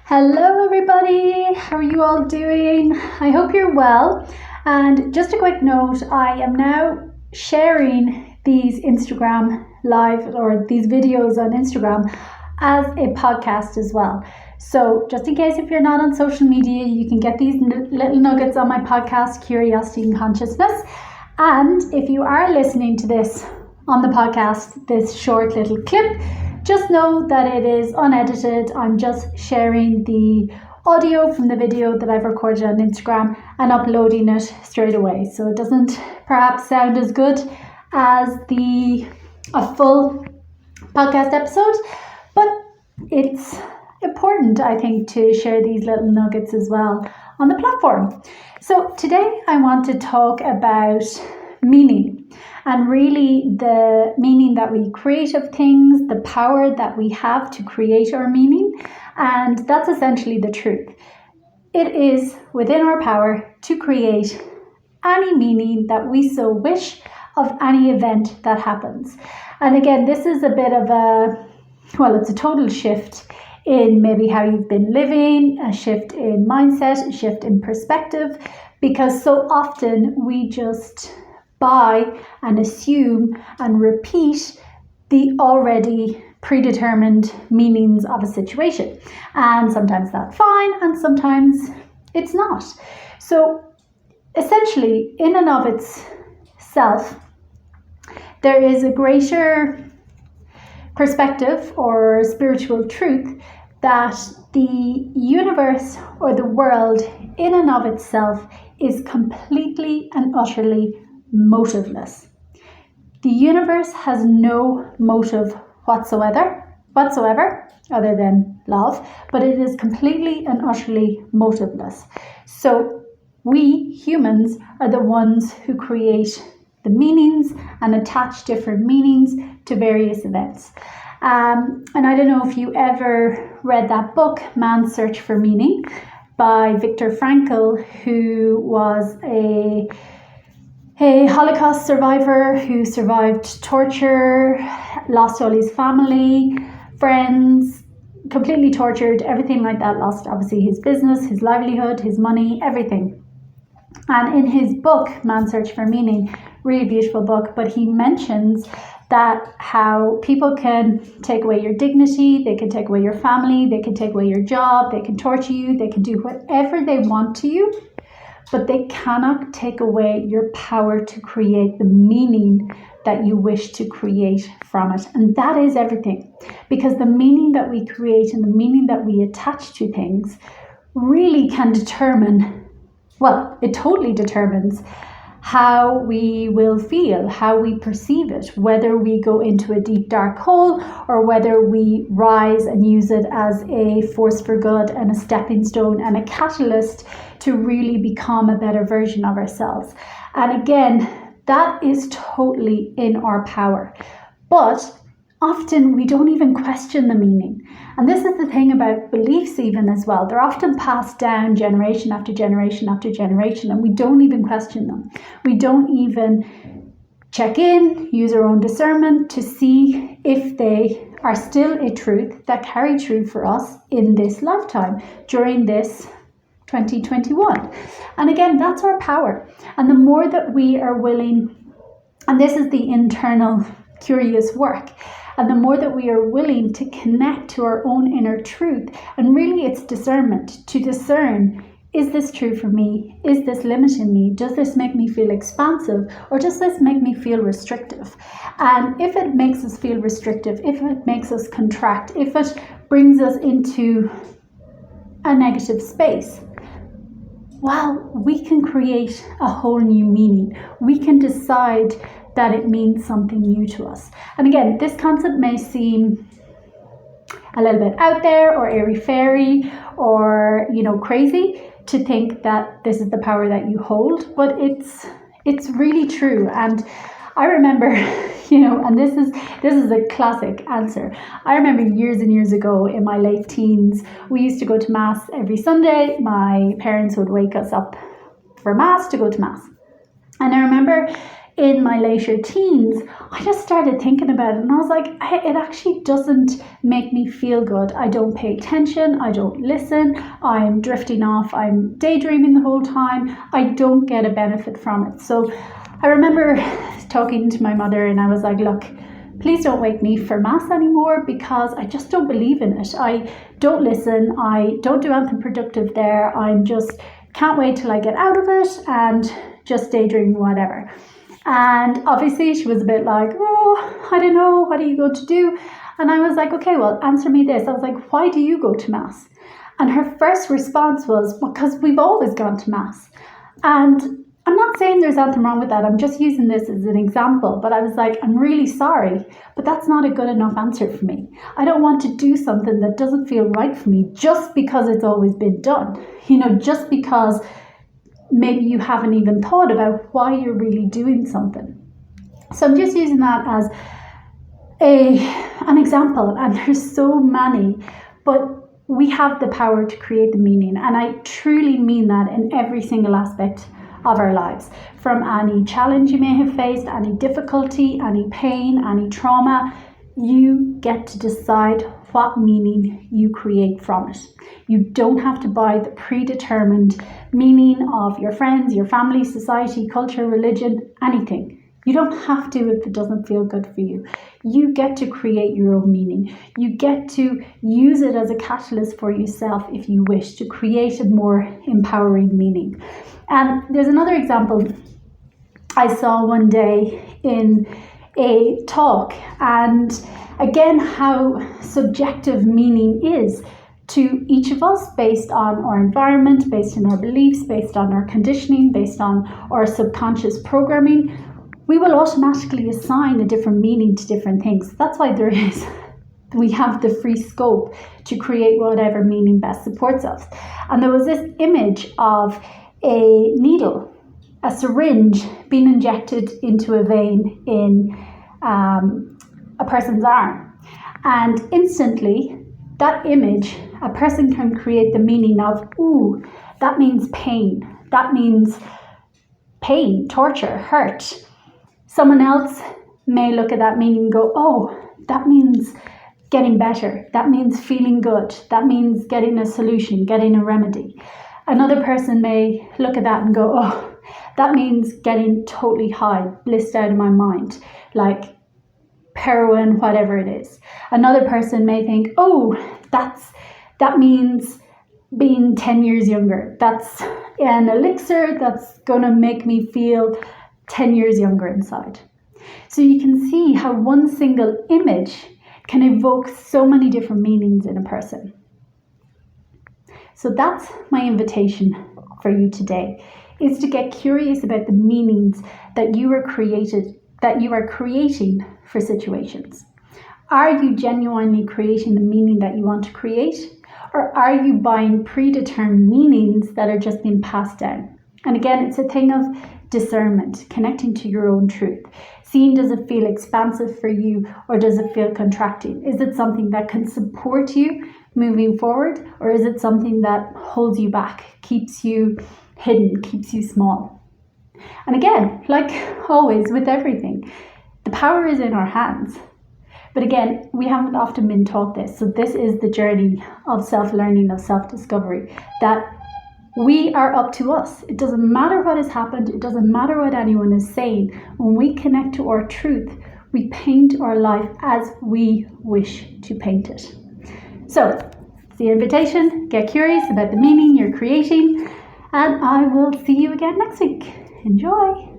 Hello, everybody. How are you all doing? I hope you're well. And just a quick note, I am now sharing these Instagram live or these videos on Instagram as a podcast as well. So just in case if you're not on social media, you can get these little nuggets on my podcast, Curiosity and Consciousness. And if you are listening to this on the podcast, this short little clip, just know that it is unedited. I'm just sharing the audio from the video that I've recorded on Instagram and uploading it straight away. So it doesn't perhaps sound as good as a full podcast episode, but it's important, I think, to share these little nuggets as well on the platform. So today I want to talk about meaning. And really the meaning that we create of things, the power that we have to create our meaning. And that's essentially the truth. It is within our power to create any meaning that we so wish of any event that happens. And again, this is a bit of it's a total shift in maybe how you've been living, a shift in mindset, a shift in perspective, because so often we just buy and assume and repeat the already predetermined meanings of a situation. And sometimes that's fine and sometimes it's not. So essentially, in and of itself, there is a greater perspective or spiritual truth that the universe or the world in and of itself is completely and utterly motiveless. The universe has no motive whatsoever other than love, but it is completely and utterly motiveless. So we humans are the ones who create the meanings and attach different meanings to various events. And I don't know if you ever read that book, Man's Search for Meaning, by Viktor Frankl, who was a Holocaust survivor who survived torture, lost all his family, friends, completely tortured, everything like that, lost obviously his business, his livelihood, his money, everything. And in his book, Man's Search for Meaning, really beautiful book, but he mentions that how people can take away your dignity, they can take away your family, they can take away your job, they can torture you, they can do whatever they want to you, but they cannot take away your power to create the meaning that you wish to create from it. And that is everything, because the meaning that we create and the meaning that we attach to things really can determine, it totally determines how we will feel, how we perceive it, whether we go into a deep dark hole or whether we rise and use it as a force for good and a stepping stone and a catalyst to really become a better version of ourselves. And again, that is totally in our power. But often we don't even question the meaning. And this is the thing about beliefs even as well. They're often passed down generation after generation after generation, and we don't even question them. We don't even check in, use our own discernment to see if they are still a truth that carry truth for us in this lifetime, during this 2021. And again, that's our power. And the more that we are willing, and this is the internal curious work, and the more that we are willing to connect to our own inner truth, and really it's discernment, to discern, is this true for me? Is this limiting me? Does this make me feel expansive? Or does this make me feel restrictive? And if it makes us feel restrictive, if it makes us contract, if it brings us into a negative space, we can create a whole new meaning. We can decide that it means something new to us. And again, this concept may seem a little bit out there or airy-fairy or, crazy to think that this is the power that you hold, but it's really true. And I remember, and this is a classic answer. I remember years and years ago in my late teens, we used to go to Mass every Sunday. My parents would wake us up for Mass to go to Mass. And I remember in my later teens, I just started thinking about it and I was like, it actually doesn't make me feel good. I don't pay attention. I don't listen. I'm drifting off. I'm daydreaming the whole time. I don't get a benefit from it. So I remember talking to my mother and I was like, look, please don't wake me for mass anymore because I just don't believe in it. I don't listen. I don't do anything productive there. I'm just can't wait till I get out of it and just daydream, whatever. And obviously she was a bit like, oh, I don't know, what are you going to do? And I was like, okay, well, answer me this. I was like, why do you go to mass? And her first response was, because we've always gone to mass. And I'm not saying there's anything wrong with that. I'm just using this as an example. But I was like, I'm really sorry, but that's not a good enough answer for me. I don't want to do something that doesn't feel right for me just because it's always been done. Just because maybe you haven't even thought about why you're really doing something. So I'm just using that as an example, and there's so many, but we have the power to create the meaning, and I truly mean that in every single aspect of our lives. From any challenge you may have faced, any difficulty, any pain, any trauma, you get to decide what meaning you create from it. You don't have to buy the predetermined meaning of your friends, your family, society, culture, religion, anything. You don't have to if it doesn't feel good for you. You get to create your own meaning. You get to use it as a catalyst for yourself if you wish to create a more empowering meaning. And there's another example I saw one day in a talk, and again, how subjective meaning is to each of us based on our environment, based on our beliefs, based on our conditioning, based on our subconscious programming. We will automatically assign a different meaning to different things. That's why we have the free scope to create whatever meaning best supports us. And there was this image of a needle, a syringe being injected into a vein in a person's arm. And instantly, that image, a person can create the meaning of, ooh, that means pain. That means pain, torture, hurt. Someone else may look at that meaning and go, oh, that means getting better. That means feeling good. That means getting a solution, getting a remedy. Another person may look at that and go, oh, that means getting totally high, blissed out of my mind, like heroin, whatever it is. Another person may think, oh, that means being 10 years younger. That's an elixir that's going to make me feel 10 years younger inside. So you can see how one single image can evoke so many different meanings in a person. So that's my invitation for you today, is to get curious about the meanings that you are creating for situations. Are you genuinely creating the meaning that you want to create? Or are you buying predetermined meanings that are just being passed down? And again, it's a thing of discernment, connecting to your own truth. Seeing, does it feel expansive for you or does it feel contracting? Is it something that can support you moving forward, or is it something that holds you back, keeps you hidden, keeps you small? And again, like always with everything, the power is in our hands. But again, we haven't often been taught this. So this is the journey of self-learning, of self-discovery, that we are up to us. It doesn't matter what has happened. It doesn't matter what anyone is saying. When we connect to our truth, we paint our life as we wish to paint it. So it's the invitation. Get curious about the meaning you're creating, and I will see you again next week. Enjoy.